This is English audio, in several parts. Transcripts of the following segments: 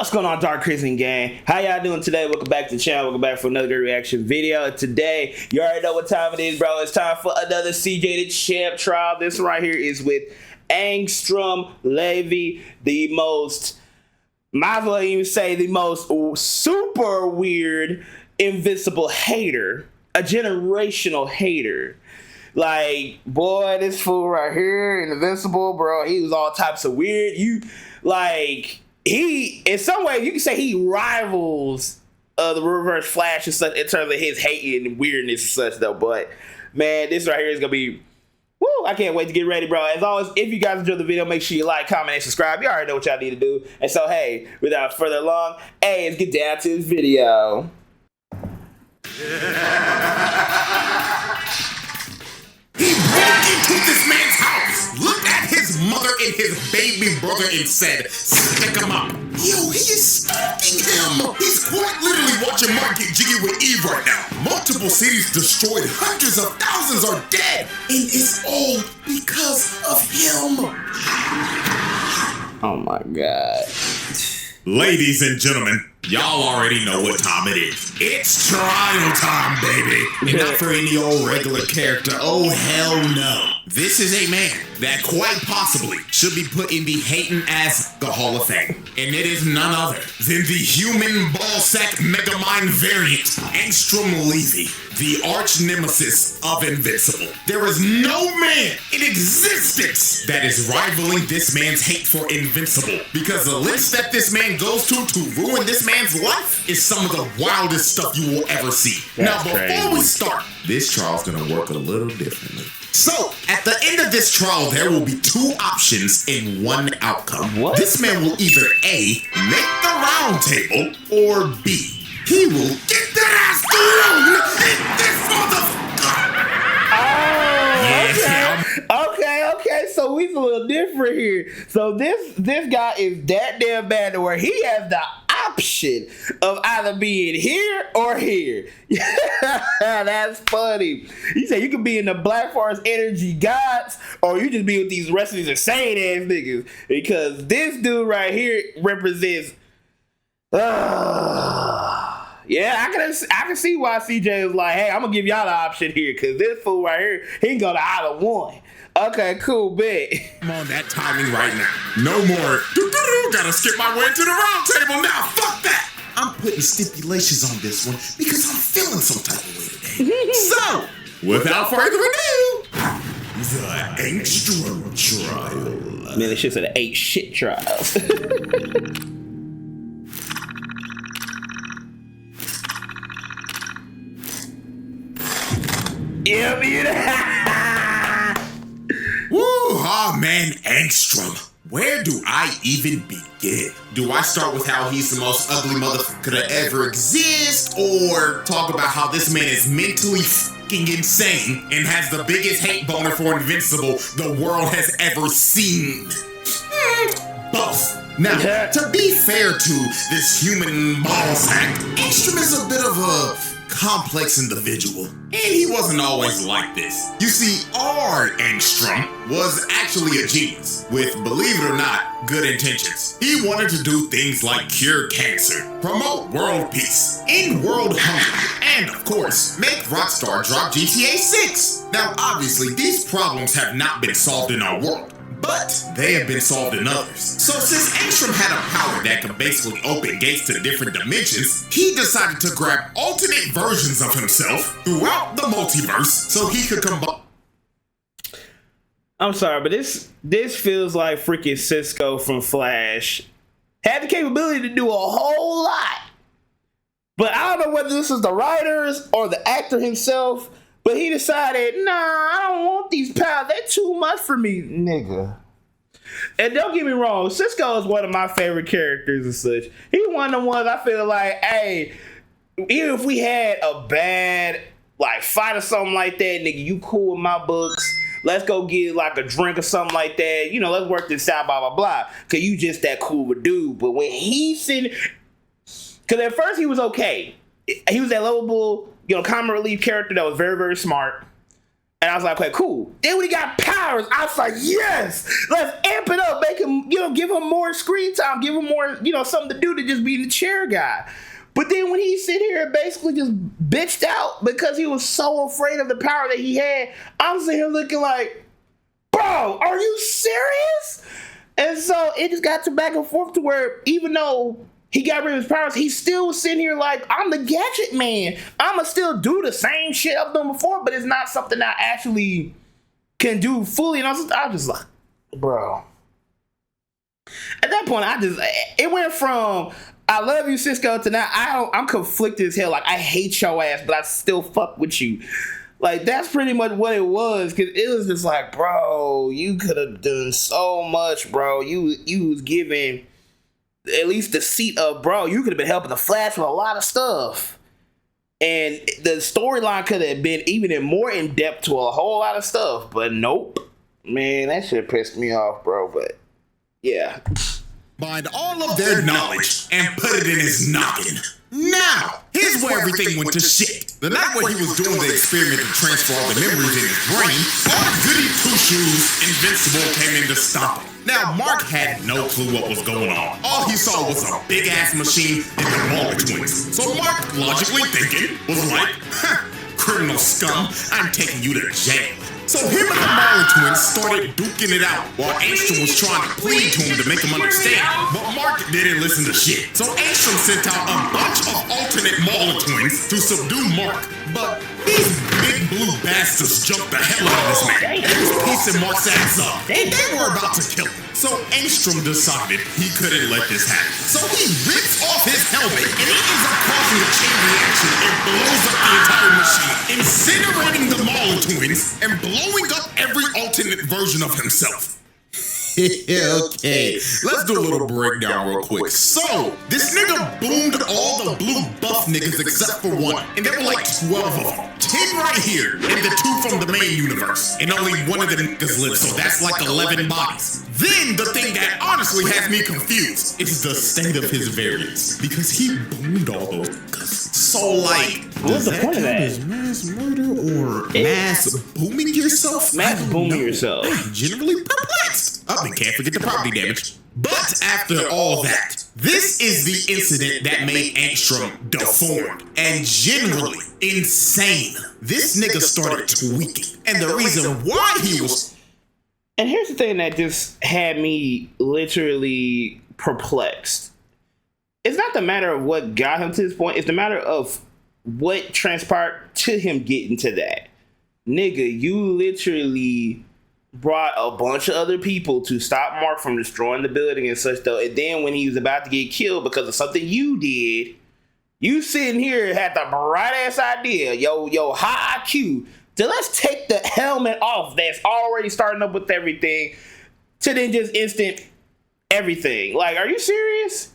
What's going on, Dark Crimson gang? How y'all doing today? Welcome back to the channel. Welcome back for another great reaction video. Today, you already know what time it is, bro. It's time for another CJ the Champ trial. This right here is with Angestrom Levy, the most, might as well even say the most super weird, invincible hater. A generational hater. Like, boy, this fool right here, invincible, bro. He was all types of weird. He, in some way, you can say he rivals the Reverse Flash and such in terms of his hating and weirdness and such, though. But, man, this right here is going to be, woo, I can't wait to get ready, bro. As always, if you guys enjoyed the video, make sure you like, comment, and subscribe. You already know what y'all need to do. And so, hey, without further ado, hey, let's get down to this video. He broke into this man's house, looked at his mother and his baby brother and said, "Stick him up." Yo, he is stalking him. He's quite literally watching Mark get jiggy with Eve right now. Multiple cities destroyed, hundreds of thousands are dead, and it's all because of him. Oh my God. Ladies and gentlemen, y'all already know what time it is. It's trial time, baby. And not for any old regular character. Oh, hell no. This is a man that quite possibly should be put in the hating ass the Hall of Fame. And it is none other than the human ballsack megamind variant, Angestrom Levy, the arch nemesis of Invincible. There is no man in existence that is rivaling this man's hate for Invincible, because the lengths that this man goes to ruin this man's life is some of the wildest stuff you will ever see. That's now, before we start, this trial's gonna work a little differently. So, at the end of this trial, there will be two options and one outcome. What? This man will either A, make the round table, or B, he will get that ass thrown in this motherfucker. Okay, so he's a little different here. So this guy is that damn bad to where he has the option of either being here or here. That's funny. He said you could be in the Black Forest Energy Gods, or you just be with these rest of these insane ass niggas. Because this dude right here represents. Yeah, I can see why CJ is like, hey, I'm gonna give y'all the option here, cause this fool right here, he can go to either one. Okay, cool, bet. I'm on that timing right now. No more. Gotta skip my way to the round table now. Fuck that. I'm putting stipulations on this one because I'm feeling some type of way today. So, without further ado, the Angstrom trial. Man, it's just an 8 shit trials. Yeah, man. Woo, oh man, Angstrom. Where do I even begin? Do I start with how he's the most ugly motherfucker to ever exist, or talk about how this man is mentally fucking insane and has the biggest hate boner for Invincible the world has ever seen? Both. Now, to be fair to this human ballsack, Angstrom is a bit of a complex individual, and he wasn't always like this. You see, our Angstrom was actually a genius with, believe it or not, good intentions. He wanted to do things like cure cancer, promote world peace, end world hunger, and of course, make Rockstar drop GTA 6. Now, obviously, these problems have not been solved in our world, but they have been solved in others. So since Angstrom had a power that could basically open gates to different dimensions, he decided to grab alternate versions of himself throughout the multiverse so he could combine. I'm sorry, but this feels like freaking Cisco from Flash. Had the capability to do a whole lot. But I don't know whether this is the writers or the actor himself, but he decided, nah, I don't want these powers. They're too much for me, nigga. And don't get me wrong, Cisco is one of my favorite characters and such. He's one of the ones I feel like, hey, even if we had a bad like fight or something like that, nigga, you cool with my books. Let's go get like a drink or something like that. You know, let's work this out, blah, blah, blah. Cause you just that cool of a dude. But when he's sitting, cause at first he was okay. He was that lovable, you know, comic relief character that was very, very smart. And I was like, okay, cool. Then when he got powers, I was like, yes, let's amp it up, make him, give him more screen time, give him more, something to do to just be the chair guy. But then when he sit here and basically just bitched out because he was so afraid of the power that he had, I'm sitting here looking like, bro, are you serious? And so it just got to back and forth to where even though he got rid of his powers, he still was sitting here like, I'm the gadget man. I'ma still do the same shit I've done before, but it's not something I actually can do fully. And I was just like, bro. At that point, it went from I love you, Cisco, to now I'm conflicted as hell. Like, I hate your ass, but I still fuck with you. Like, that's pretty much what it was, because it was just like, bro, you could have done so much, bro. You was given at least the seat of, bro, you could have been helping the Flash with a lot of stuff. And the storyline could have been even more in depth to a whole lot of stuff. But nope. Man, that shit pissed me off, bro. But yeah. Combined all of their knowledge and put it in his noggin. Now, here's where everything went to shit. The night where he was doing the experiment to transfer all the memories in his brain, all goody two-shoes Invincible came in to stop him. Now, Mark had no clue what was going on. All he saw was a big-ass machine and the Mauler twins. So Mark, logically thinking, was like, criminal scum, I'm taking you to jail. So him and the Mauler twins started duking it out while Angstrom was trying to plead to him to make him understand. But Mark didn't listen to shit. So Angstrom sent out a bunch of alternate Mauler twins to subdue Mark. But these big blue bastards jumped the hell out of this man. They was piecing Mark's ass up. They were about to kill him. So Angstrom decided he couldn't let this happen. So he rips off his helmet and he ends up causing a chain reaction and blows up the entire machine, incinerating the Mauler twins and blowing up every alternate version of himself. Okay, let's do a little breakdown real quick. So, this nigga boomed all the blue buff niggas except for one, and there were like 12 of them. 10 right here, and the 2 from the main universe. And only one of the niggas lived, so that's like 11 bodies. Then, the thing that honestly has me confused is the state of his variants, because he boomed all those niggas. So, like, what's the point of that? Is mass murder or mass booming yourself? Mass booming yourself. I'm generally perplexed. Oh, and can't forget the property damage. But after all that, this is the incident that made Angstrom deformed and generally insane. This nigga started tweaking. And the reason why he was... And here's the thing that just had me literally perplexed. It's not the matter of what got him to this point. It's the matter of what transpired to him getting to that. Nigga, you literally brought a bunch of other people to stop Mark from destroying the building and such though. And then when he was about to get killed because of something you did, you sitting here had the bright ass idea, yo high IQ, to let's take the helmet off that's already starting up with everything to then just instant everything. Like, are you serious?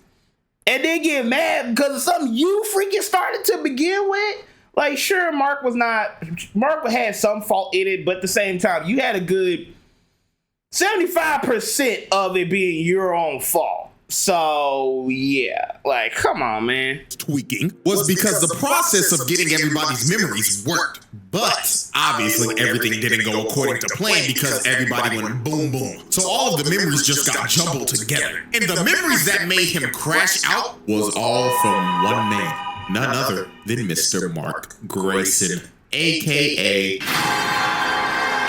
And then get mad because of something you freaking started to begin with? Like, sure, Mark had some fault in it, but at the same time, you had a good 75% of it being your own fault. So, yeah, like, come on, man. Tweaking was because the process of getting everybody's memories worked. But, obviously, everything didn't go according to plan because everybody went boom, boom. So all of the memories just got jumbled together. And the memories that made him crash out was all from one man. None other than Mr. Mark Grayson, a.k.a.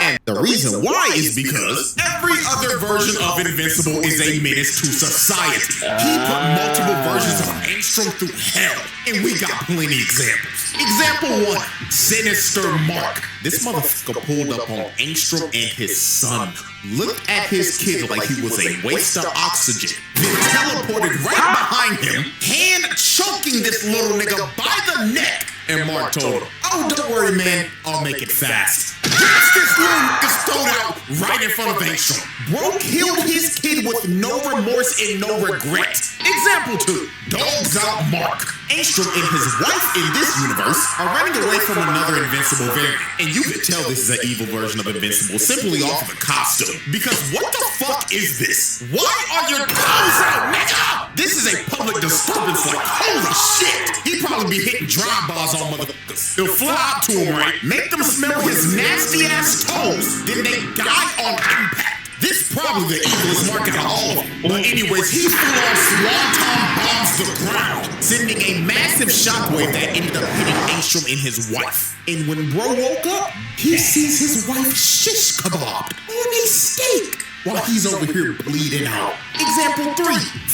And the reason why is because every other version of Invincible is a menace to society. He put multiple versions of Angstrom through hell, and we got plenty examples. Example 1, Sinister Mark. This motherfucker pulled up on Angstrom and his son, looked at his kid like he was a waste of oxygen, then teleported right behind him, hand choking this little nigga by the neck. And Mark told him, oh, don't worry, man, I'll make it fast. That's this little nigga stole out right in front of Angstrom. Bro killed his kid with no remorse and no regret. Example 2, dogs out Mark. Angstrom and his wife in this universe are running away from another Invincible variant. And you can tell this is an evil version of Invincible simply off of the costume. Because what the fuck is this? Why are your dogs out, nigga? This is a public disturbance like holy shit. He probably probably be hitting drive-bys on motherfuckers. He'll fly out to him, right? Make them smell his nasty-ass toes. Then they die on impact. This probably the evilest mark out of all of them. But anyways, he full-on swanton bombs the ground, sending a massive shockwave that ended up hitting Angstrom and his wife. And when bro woke up, he sees his wife shish kebabbed on a steak while he's over here bleeding out. Example 3,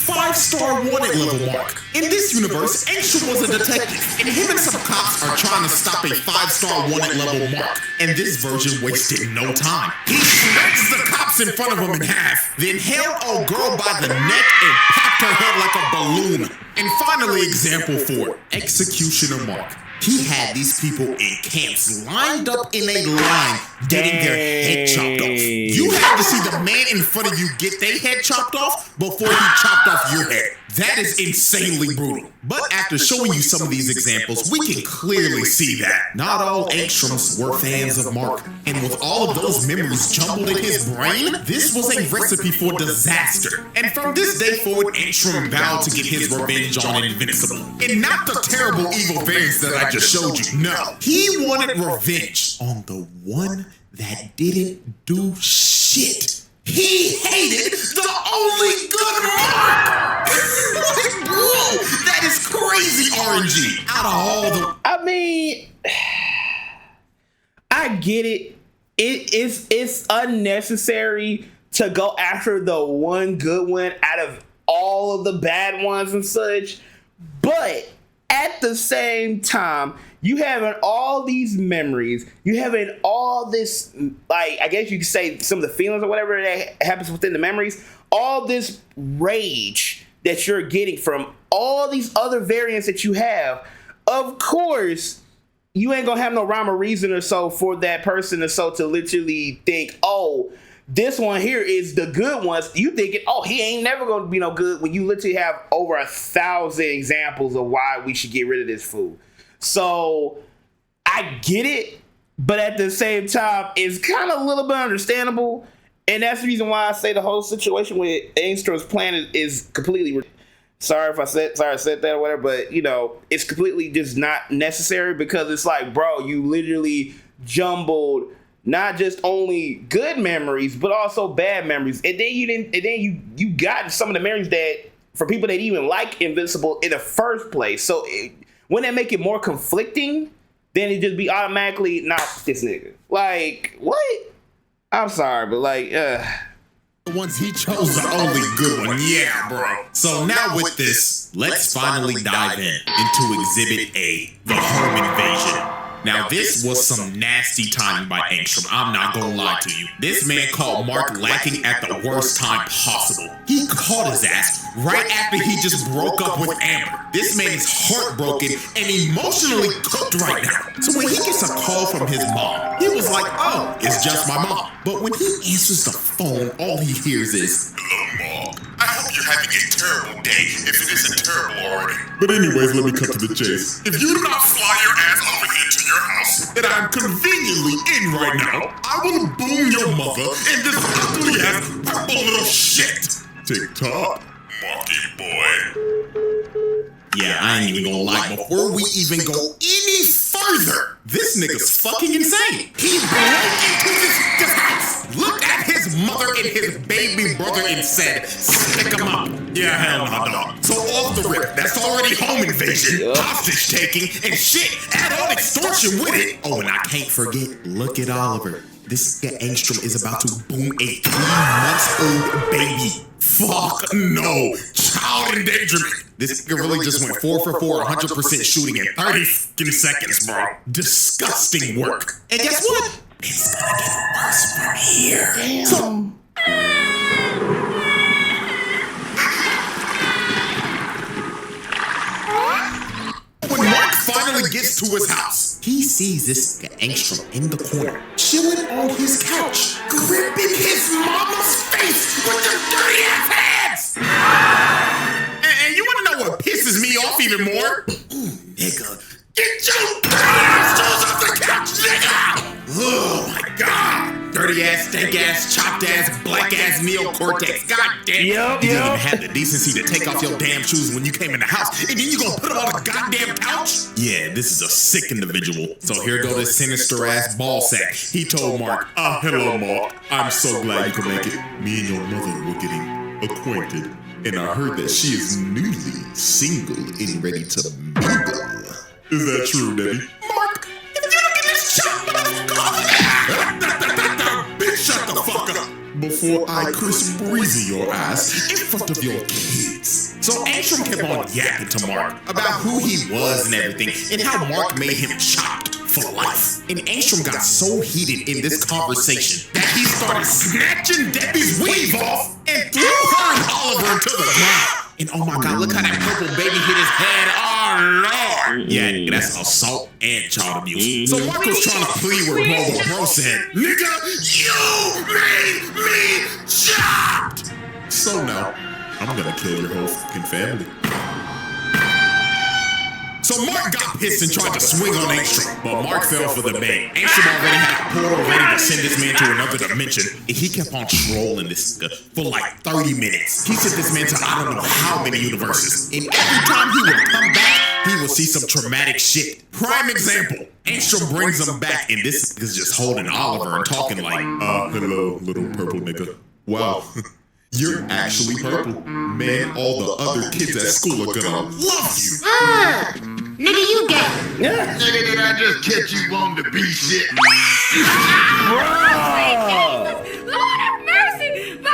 5-star wanted level mark. In this universe, Angstrom was a detective, and him and some cops are trying to stop a 5-star wanted level mark. And this version wasted no time. He shreds the cops in front of him in half, then held old girl by the neck and popped her head like a balloon. And finally, example 4, executioner mark. He had these people in camps lined up in a line getting their head chopped off. You had to see the man in front of you get their head chopped off before he chopped off your head. That is insanely brutal. But after showing you some of these examples, we can clearly see that not all Angstroms were fans of Mark. And with all of those memories jumbled in his brain, this was a recipe for disaster. And from this day forward, Angstrom vowed to get his revenge on Invincible. And not the terrible evil variants that I just showed you. No, he wanted revenge on the one that didn't do shit. He hated the only good Mark! Like, bro, that is crazy RNG. Out of all the... I mean, I get it. It's unnecessary to go after the one good one out of all of the bad ones and such. But at the same time, you having all these memories, you having all this, like, I guess you could say some of the feelings or whatever that happens within the memories, all this rage that you're getting from all these other variants that you have. Of course, you ain't gonna have no rhyme or reason or so for that person or so to literally think, oh, this one here is the good ones. You thinking, oh, he ain't never gonna be no good, when you literally have over 1,000 examples of why we should get rid of this fool. So I get it, but at the same time, it's kind of a little bit understandable. And that's the reason why I say the whole situation with Angstrom's plan is completely, sorry if I said that or whatever, but you know, it's completely just not necessary, because it's like, bro, you literally jumbled not just only good memories, but also bad memories. And then you got some of the memories that for people that even like Invincible in the first place. So wouldn't that make it more conflicting than it just be automatically not this nigga? Like, what? I'm sorry, but like, the ones he chose the only good one, yeah, bro. So now with this, let's finally dive into Exhibit A, the home invasion. Now this was some nasty timing by Angstrom, I'm not gonna lie to you. This man caught Mark lacking at the worst time possible. He caught his ass right after he just broke up with Amber. This man is heartbroken and emotionally cooked right now. So when he gets a call from his mom, he was like, oh, it's just my mom. But when he answers the phone, all he hears is, hello, Mom. I hope you're having a terrible day, if it isn't terrible already. But anyways, let me cut to the chase. If you do not fly your ass over here to your house that I'm conveniently in right now, I will boom your mother in this ugly ass purple little shit. TikTok, Marky boy. Yeah, I ain't even gonna lie. Before we even go any further, this nigga's fucking insane. He broke into this house, looked at his mother and his baby brother and said, stick him up. Yeah, hell no, dog. So off the rip, that's already home invasion, hostage taking, and shit. Add on extortion with it. Oh, and I can't forget, look at Oliver. This guy Angstrom is about to boom a 3-month-old baby. Fuck no. Child endangerment. This nigga really just went 4 for 4, 100% shooting in 30 fucking seconds, bro. Disgusting work. And guess what? It's gonna get worse from here. damn. So, when Mark finally gets to his house, he sees this Angstrom in the corner, chilling on his couch, gripping his mama's face with their dirty ass hands. And you wanna know what pisses me off even more? Ooh, nigga, get your dirty ass toes off the couch, nigga! Oh my god! Dirty ass, stank ass, chopped ass, black ass neocortex. God damn. You didn't even have the decency to take off your damn shoes when you came in the house, and then you gonna put them on the goddamn couch? Yeah, this is a sick individual. So here go this sinister ass ball sack. He told Mark, hello Mark, I'm so glad you could make it. Me and your mother were getting acquainted, and I heard that she is newly single and ready to mingle. Is that true, Debbie? Mark, if you don't get this shot, bitch, shut the fuck up before I Chris Breezy your ass in front of your kids. So Angstrom kept on yapping to Mark about who he was and everything, and how Mark made him chopped for life. And Angstrom got so heated in this conversation that he started snatching Debbie's weave off and threw her and Oliver into the ground. And oh my God, look how that purple baby hit his head. Oh Lord. Yeah, that's assault and child abuse. So Mark was trying to plead with Bro, but Bro said, nigga, you made me chopped. So now, I'm gonna kill your whole fucking family. So Mark got pissed and tried to swing on Angstrom, but Mark fell for the bait. Angstrom already had a portal ready to send this man to another dimension, and he kept on trolling this nigga for like 30 minutes. He sent this man to I don't know how many universes, and every time he would come back, he would see some traumatic shit. Prime example, Angstrom brings him back, and this is just holding Oliver and talking like, hello, little purple nigga. Wow. You're actually purple. Man, all the other kids at school are gonna love you. Nigga, you gay. Yeah. Nigga, did I just catch you wanting to be shit? Lord have mercy, my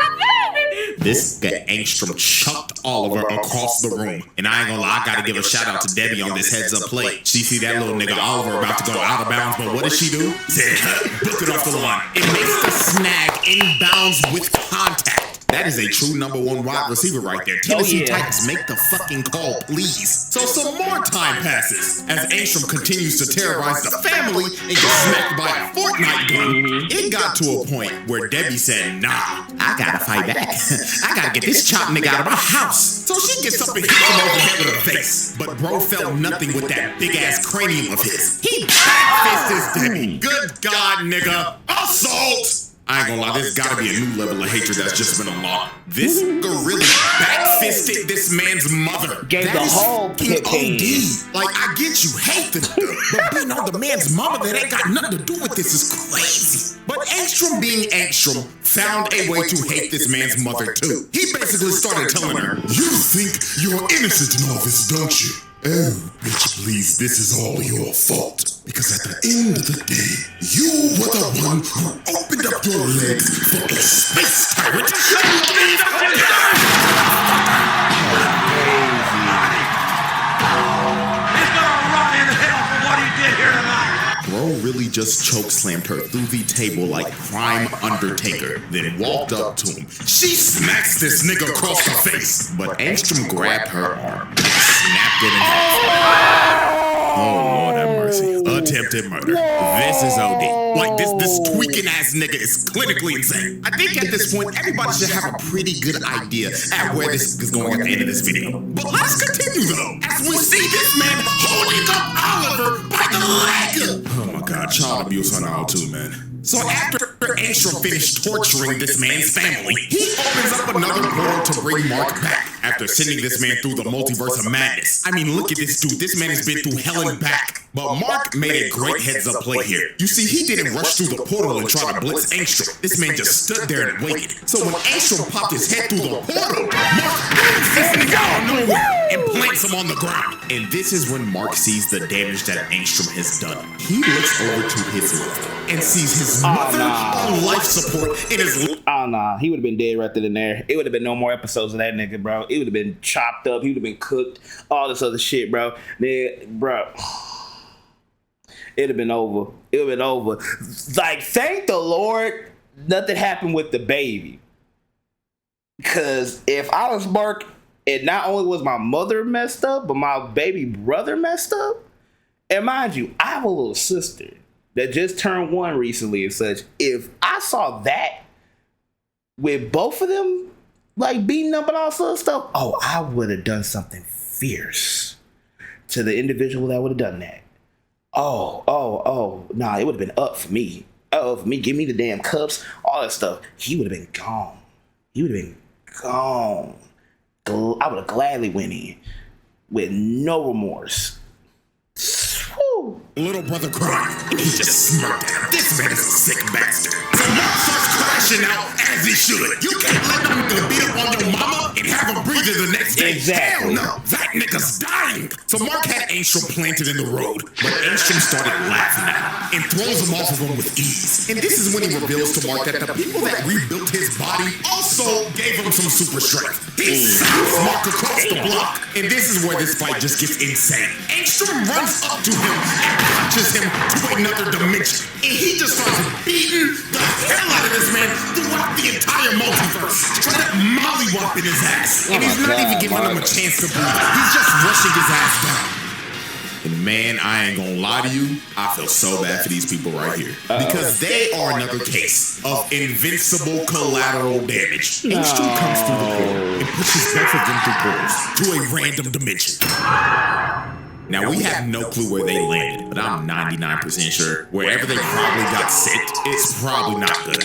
baby. This guy Angstrom chucked Oliver across the room. And I ain't gonna lie, I gotta give a shout out to Debbie on this heads up play. She see that little nigga Oliver about to go out of bounds, but what does she do? Said, book it off the line. It makes the snag inbounds with contact. That is a true #1 wide receiver right there. Tennessee Titans, make the fucking call, please. So some more time passes as Angstrom continues to terrorize the family and gets smacked by a Fortnite gun. It got to a point where Debbie said, nah, I gotta fight back. I gotta get this chopped nigga out of my house. So she gets up and hits him over the head with a vase. But bro felt nothing with that big ass cranium of his. He backfists Debbie. Good God, nigga. Assault! I ain't gonna lie, there's gotta be a new level of hatred that's just been unlocked. This gorilla backfisted this man's mother. Gave that the is whole fucking kick. OD. Like, I get you hate the nigga, but being on the man's mama that ain't got nothing to do with this is crazy. But Angstrom being Angstrom found a way to hate this man's mother too. He basically started telling her, you think you're innocent in all this, don't you? Oh, bitch, please, this is all your fault. Because at the end of the day, you were the one who opened up your legs for a space tyrant. He's gonna rot in hell for what he did here tonight. Bro really just chokeslammed her through the table like Prime Undertaker, then walked up to him. She smacks this nigga across the face, but Angstrom grabbed her arm and snapped it in half. Oh, Lord have mercy. Attempted murder. This is OD. Like, this tweaking ass nigga is clinically insane. I think at this point, everybody should have a pretty good idea at where this is going at the end of this video. But let's continue though, as we see this man holding up Oliver by the leg. Oh my God, child abuse on aisle 2, man. So after Angstrom finished torturing this man's family, he opens up another portal to bring Mark back after sending this man through the multiverse of madness. I mean, look at this dude. This man has been through hell and back. But Mark made a great heads-up play here. You see, he didn't rush through the portal and try to blitz Angstrom. This man just stood there and waited. So when Angstrom popped his head through the portal, Mark booms this nigga out of nowhere and plants him on the ground. And this is when Mark sees the damage that Angstrom has done. He looks over to his left and sees his mother on life support in his... Oh, nah. He would have been dead right then and there. It would have been no more episodes of that nigga, bro. It would have been chopped up. He would have been cooked. All this other shit, bro. Bro. It'd have been over. It would have been over. Like, thank the Lord nothing happened with the baby. Because if I was Mark, and not only was my mother messed up, but my baby brother messed up. And mind you, I have a little sister that just turned 1 recently and such. If I saw that with both of them, like beating up and all sort of stuff, oh, I would have done something fierce to the individual that would have done that. Oh, nah, it would have been up for me. oh, for me, give me the damn cups, all that stuff, he would have been gone. He would have been gone. I would have gladly went in with no remorse. Woo. Little brother cried, and he just smirked at him. This man is a sick bastard. So Mark starts crashing out as he should. You can't let him beat up on your mama and have him breathe the next day. Exactly. Hell no, that nigga's dying. So Mark had Angstrom planted in the road, but Angstrom started laughing at him and throws him off of him with ease. And this is when he reveals to Mark that the people that rebuilt his body also gave him some super strength. He slaps Mark across the block, and this is where this fight just gets insane. Angstrom runs up to him and punches him to another dimension, and he just starts beating the hell out of this man throughout the entire multiverse, straight up mollywopping his ass. And he's not even giving him a chance to breathe. He's just rushing his ass down. And man, I ain't gonna lie to you, I feel so bad for these people right here. Because they are another case of invincible collateral damage. Angstrom comes through the portal and pushes both of them through portals to a random dimension. Now, we have no clue where they landed, but I'm 99% sure wherever they probably got sent, it's probably not good.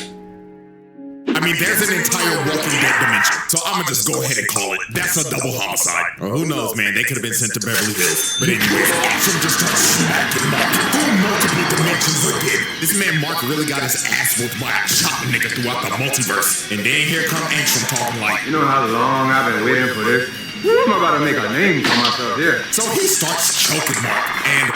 I mean, there's an entire Walking Dead dimension, so I'm gonna just go ahead and call it. That's a double homicide. Or who knows, man, they could have been sent to Beverly Hills. But anyway, Angstrom just starts smacking Mark through multiple dimensions again. This man Mark really got his ass whooped by a chop nigga throughout the multiverse. And then here come Angstrom talking like, you know how long I've been waiting for this? I'm about to make a name for myself here. So he starts choking Mark, and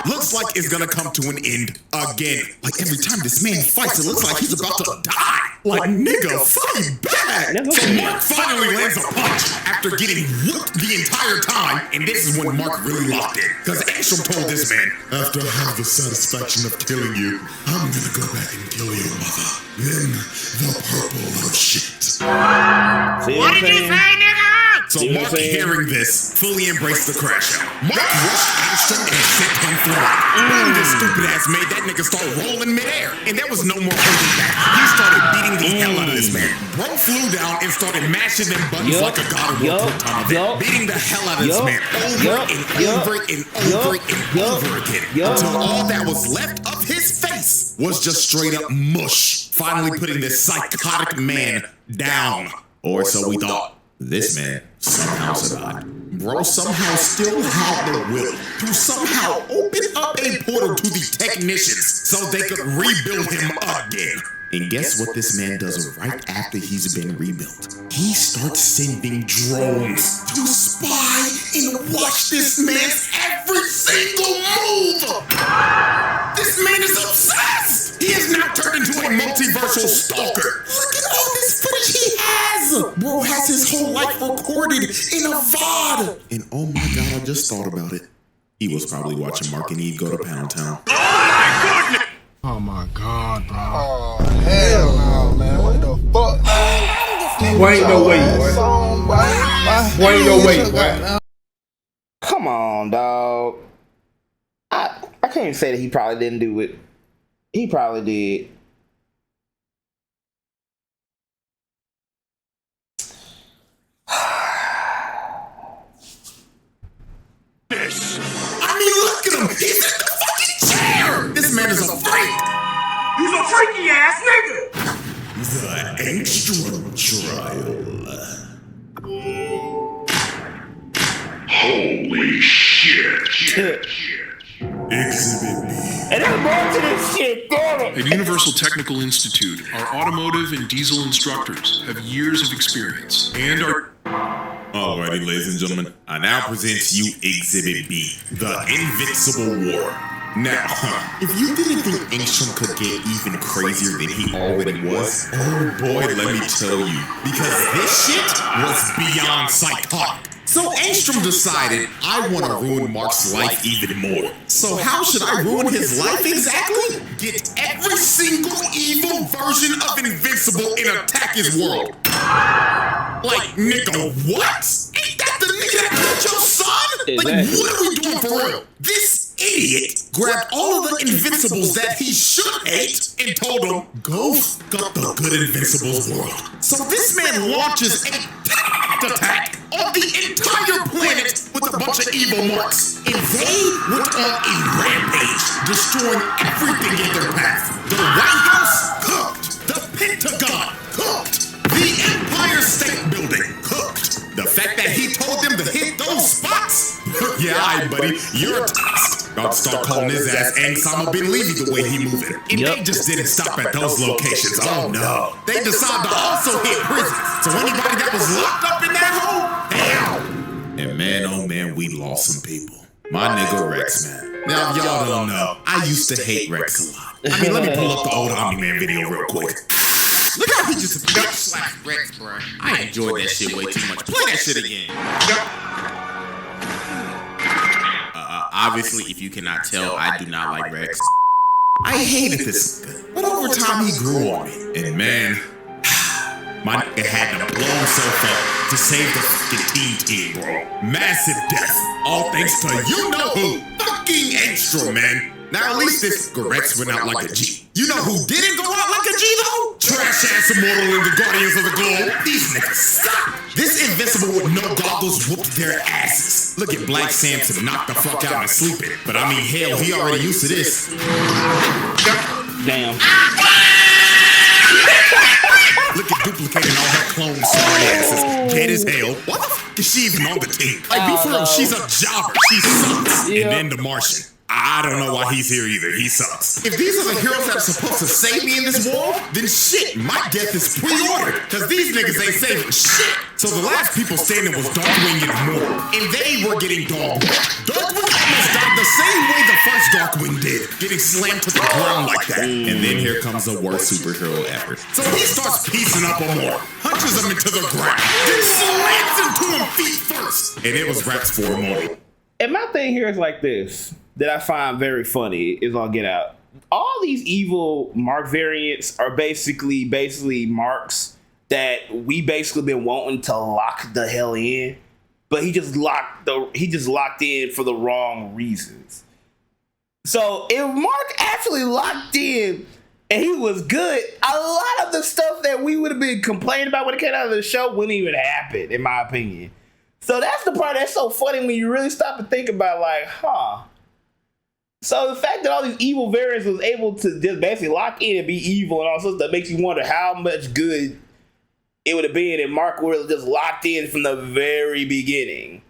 looks like it's gonna come to an end again. Like every time this man fights, it looks like he's about to die. Like, nigga, fight back! So Mark finally lands a punch after getting whooped the entire time, and this is when Mark really locked in. Because Angstrom told this man, after I have the satisfaction of killing you, I'm gonna go back and kill your mother. Then the purple of shit. What did you say, nigga? So Mark, hearing this, fully embraced the crash out. Mark rushed Angstrom and sent him flying. Boom, this stupid ass made that nigga start rolling midair. And there was no more holding back. He started beating the hell out of this man. Bro flew down and started mashing them buttons like a god of war put time of it. Beating the hell out of this man over and over and over and over again. Until all that was left of his face was just straight up mush. Finally putting this psychotic man down. Or so we thought. This man somehow survived. Bro somehow still had the will to somehow open up a portal to the technicians so they could rebuild him again. And guess what this man does right after he's been rebuilt? He starts sending drones to spy and watch this man's every single move. This man is obsessed. He has now turned into a multiversal stalker. Look at all this footage he has. Bro has his whole life recorded in a VOD. And oh my God, I just thought about it. He was probably watching Mark and Eve go to Pound Town. Oh my goodness! Oh my God, bro. Oh, hell no, man. What the fuck, man? Boy, ain't no way, boy. Boy, ain't no way, boy. Come on, dog. I can't even say that he probably didn't do it. He probably did. I mean, look at him. He's in the fucking chair. This man is a freak. He's a freaky ass nigga! The Angstrom trial. Holy shit! Exhibit B. And there's more to this shit, damn it. At Universal Technical Institute, our automotive and diesel instructors have years of experience and are... Alrighty, ladies and gentlemen, I now present to you Exhibit B, the Invincible War. Now, if you didn't think Angstrom could get even crazier than he already was, oh boy, let me tell you, because this shit was beyond psychotic. So Angstrom decided, I want to ruin Mark's life even more. So how should I ruin his life exactly? Get every single evil version of Invincible and attack his world. Like, nigga, what? Ain't that the nigga that killed your son? Like, what are we doing for real? This idiot grabbed all of the Invincibles that he should hate and told them, go fuck up the good Invincibles world. So this man launches a terrorist attack on the entire planet with a bunch of evil marks. And they went on a rampage, destroying everything in their path. The White House, cooked. The Pentagon, cooked. The Empire State Building, cooked. The fact that he told them to hit those spots? Yeah, alright, buddy, you're a toast. About to start calling his ass Angestrom Levy the way he moving. And they just didn't stop at those locations. Oh no. They decided to also hit prisons. So anybody that was locked up in that hole, damn. And man, oh man, we lost some people. My nigga Rex, man. Now, if y'all don't know, I used to hate Rex a lot. I mean, let me pull up the old Omni-Man video real quick. Look how he just gut slapped Rex, bro. I enjoyed that shit way too much. Play that shit again. Obviously, if you cannot tell, I do not like Rex. I hated this nigga, but over time he grew on me. And man, my nigga had to blow himself up to save the fucking team, bro. Massive death, all thanks to you know who, fucking Angstrom, man. Now at least this Rex went out like a G. You know who didn't go out like a G though? Trash ass Immortal and the Guardians of the Globe. These niggas suck. This Invincible with no goggles whooped their asses. Look at Black Samson knocked the fuck out and sleeping. But I mean, hell, he already used to this. Damn. Look at duplicating all her clones, sorry asses. Dead as hell. What the fuck is she even on the team? Like, be for real, she's a jobber. She sucks. Yeah. And then the Martian. I don't know why he's here either. He sucks. If these are the heroes that are supposed to save me in this war, then shit, my death is pre-ordered. Cause these niggas ain't saving shit. So the last people standing was Darkwing and Immortal. And they were getting dogged. Darkwing almost died the same way the first Darkwing did. Getting slammed to the ground like that. And then here comes the worst superhero ever. So he starts piecing up Immortal. Punches him into the ground. Then slams him to him feet first. And it was raps for Immortal. And my thing here is like this, that I find very funny, is I'll get out. All these evil Mark variants are basically marks that we basically been wanting to lock the hell in, but he just locked in for the wrong reasons. So if Mark actually locked in and he was good, a lot of the stuff that we would have been complaining about when it came out of the show wouldn't even happen, in my opinion. So that's the part that's so funny when you really stop and think about, like, huh. So the fact that all these evil variants was able to just basically lock in and be evil and all sorts of stuff makes you wonder how much good it would have been if Mark were just locked in from the very beginning.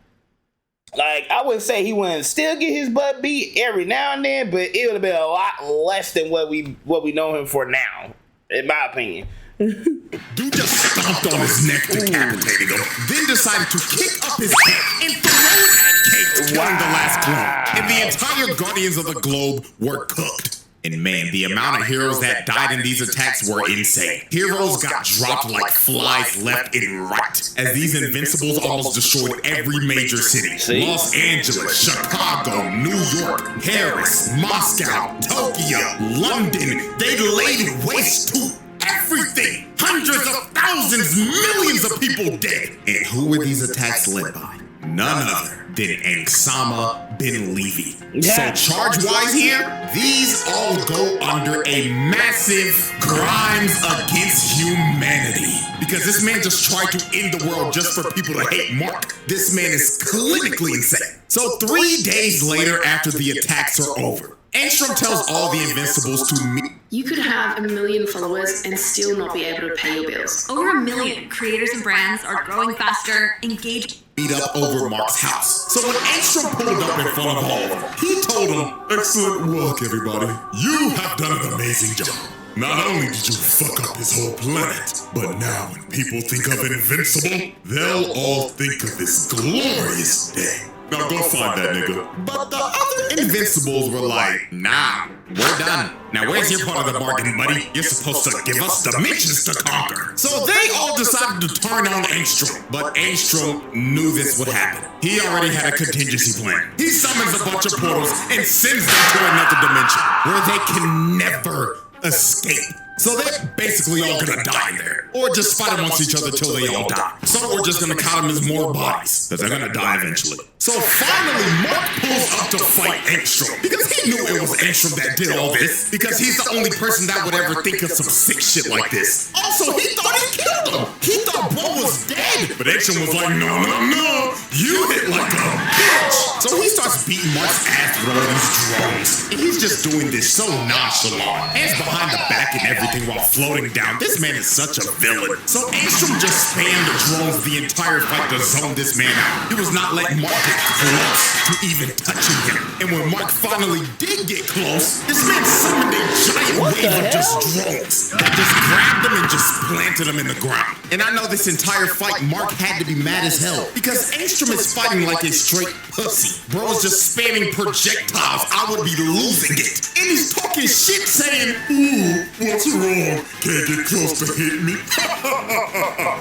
Like, I wouldn't say he wouldn't still get his butt beat every now and then, but it would have been a lot less than what we know him for now, in my opinion. Dude just stomped on his neck, decapitating him, then decided to kick up his head and throw it at Kate, killing the last clone. And the entire Guardians of the Globe were cooked. And man, the amount of heroes that died in these attacks were insane. Heroes got dropped like flies left and right, as these Invincibles almost destroyed every major city. Los Angeles, Chicago, New York, Paris, Moscow, Tokyo, London. They laid waste to everything. Hundreds of thousands, millions of people dead. And who were these attacks led by? None other than Angestrom Levy. Yeah. So charge-wise here, these all go under a massive crimes against humanity. Because this man just tried to end the world just for people to hate Mark. This man is clinically insane. So 3 days later, after the attacks are over, Angstrom tells all the Invincibles to meet. You could have 1 million followers and still not be able to pay your bills. Over 1 million creators and brands are growing faster, engaged. Meet up over Mark's house. So when Angstrom pulled up in front of all of them, he told them, "Excellent work, everybody. You have done an amazing job. Not only did you fuck up his whole planet, but now when people think of Invincible, they'll all think of this glorious day. Now go find that nigga." But the other Invincibles were like, "Nah, we're done. Now where's your part of the bargain, buddy? You're supposed to give us dimensions to conquer." So they all decided to turn on Angstrom. But Angstrom knew this would happen. He already had a contingency plan. He summons a bunch of portals and sends them to another dimension where they can never escape. So they're basically all gonna die in there. Or just fight amongst each other till they all die. So we're just gonna count them as more bodies, because they're gonna die eventually. So finally, Mark pulls up to fight Angstrom, because he knew it was Angstrom that did all this, because he's the only person that would ever think of some sick shit like this. Also, he thought he killed him. He thought Bro was dead. But Angstrom was like, no, you hit like a bitch. So he starts beating Mark's ass with all these drones. And he's just doing this so nonchalant. Hands behind the back and everything while floating down. This man is such a villain. So Angstrom just spammed the drones the entire fight to zone this man out. He was not letting Mark get close to even touching him. And when Mark finally did get close, this man summoned a giant wave of just drones that just grabbed him and just planted him in the ground. And I know this entire fight, Mark had to be mad as hell because Angstrom is fighting like a straight pussy. Bro's just spamming projectiles. I would be losing it. And he's talking shit saying, ooh, what's wrong? Can't get close to hit me.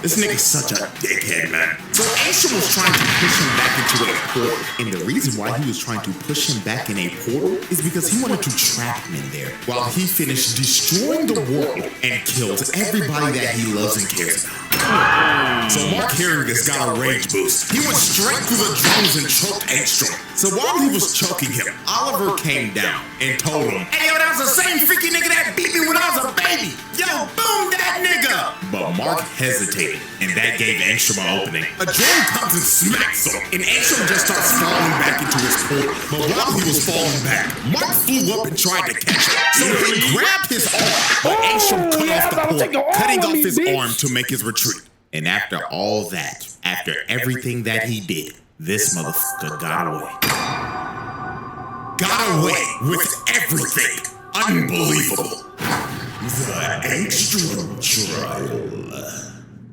This nigga's such a dickhead, man. So Angstrom was trying to push him back into a portal. And the reason why he was trying to push him back in a portal is because he wanted to trap him in there while he finished destroying the world and killed everybody that he loves and cares about. So Mark, hearing this, got a rage boost. He went straight through the drones and choked Angstrom. So while he was choking him, Oliver came down and told him, hey, yo, that was the same freaky nigga that beat me when I was a baby. Yo, boom that nigga. But Mark hesitated, and that gave Angstrom an opening. A drone comes and smacks him, and Angstrom just starts falling back into his portal. But while he was falling back, Mark flew up and tried to catch him. So he grabbed his arm, but Angstrom cut off the portal, cutting off his arm to make his retreat. And after all that, after everything that he did, this motherfucker got away. Got away with everything. Unbelievable. The Angstrom trial.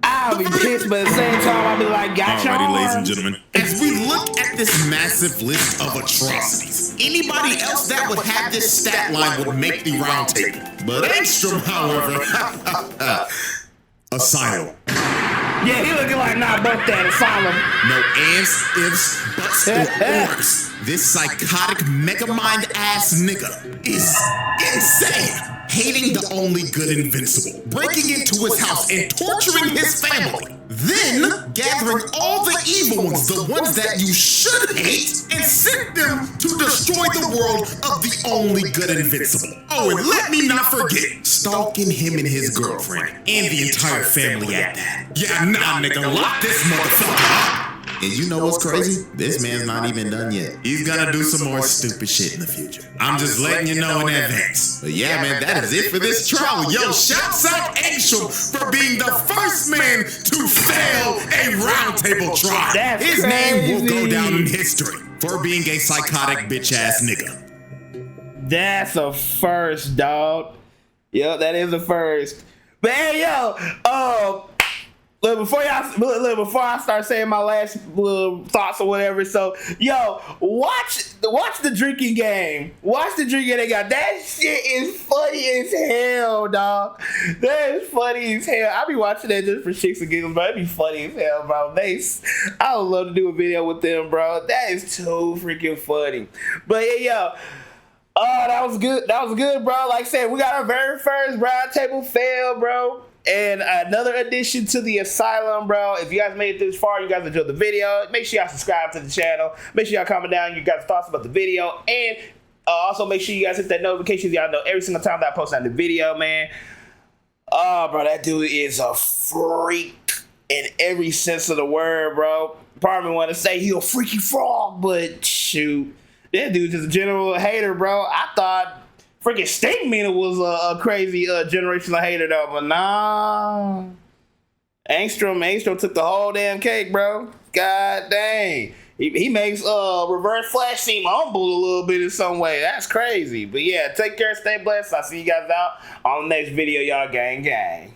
I'll be pissed, but at the same time, I'll be like, gotcha. Alrighty, ladies and gentlemen. As we look at this massive list of atrocities, anybody else that would have this stat line would make the round table. But Angstrom, however, Asylum. Yeah, he looking like not both that Asylum. No ands, ifs, buts, or ors. This psychotic megamind ass nigga is insane. Hating the only good invincible, breaking into his house and torturing his family. Then gathering all the evil ones, the ones that you should hate, and sent them to destroy the world of the only good invincible. Oh, and let me not forget, stalking him and his girlfriend, and the entire family at that. Yeah, nah, nigga, lock this motherfucker up. And you know what's crazy? This man's not even done yet. He's gonna do some more stupid shit in the future. I'm just letting you know in advance. But yeah, man, that is it for this trial. Yo, shouts out Angstrom for being the first man to fail a roundtable trial. That's His name will go crazy. down in history for being a psychotic bitch-ass nigga. That's a first, dog. Yep, that is a first. But hey, yo, look, before I start saying my last little thoughts or whatever, so yo, watch the drinking game. Watch the drinking game they got. That shit is funny as hell, dog. That is funny as hell. I be watching that just for shits and giggles, bro. It'd be funny as hell, bro. I would love to do a video with them, bro. That is too freaking funny. But yeah, yo. Oh, that was good. That was good, bro. Like I said, we got our very first round table fail, bro. And another addition to the Asylum, bro. If you guys made it this far, you guys enjoyed the video, make sure y'all subscribe to the channel. Make sure y'all comment down your guys' thoughts about the video. And also make sure you guys hit that notification so y'all know every single time that I post on the video, man. Oh, bro, that dude is a freak in every sense of the word, bro. Part of me want to say he a freaky frog, but shoot. That dude's just a general hater, bro. I thought freaking Stinkmeaner was a crazy generational hater, though, but nah. Angstrom took the whole damn cake, bro. God dang. He makes Reverse Flash seem humble a little bit in some way. That's crazy. But yeah, take care, stay blessed. I'll see you guys out on the next video, y'all. Gang, gang.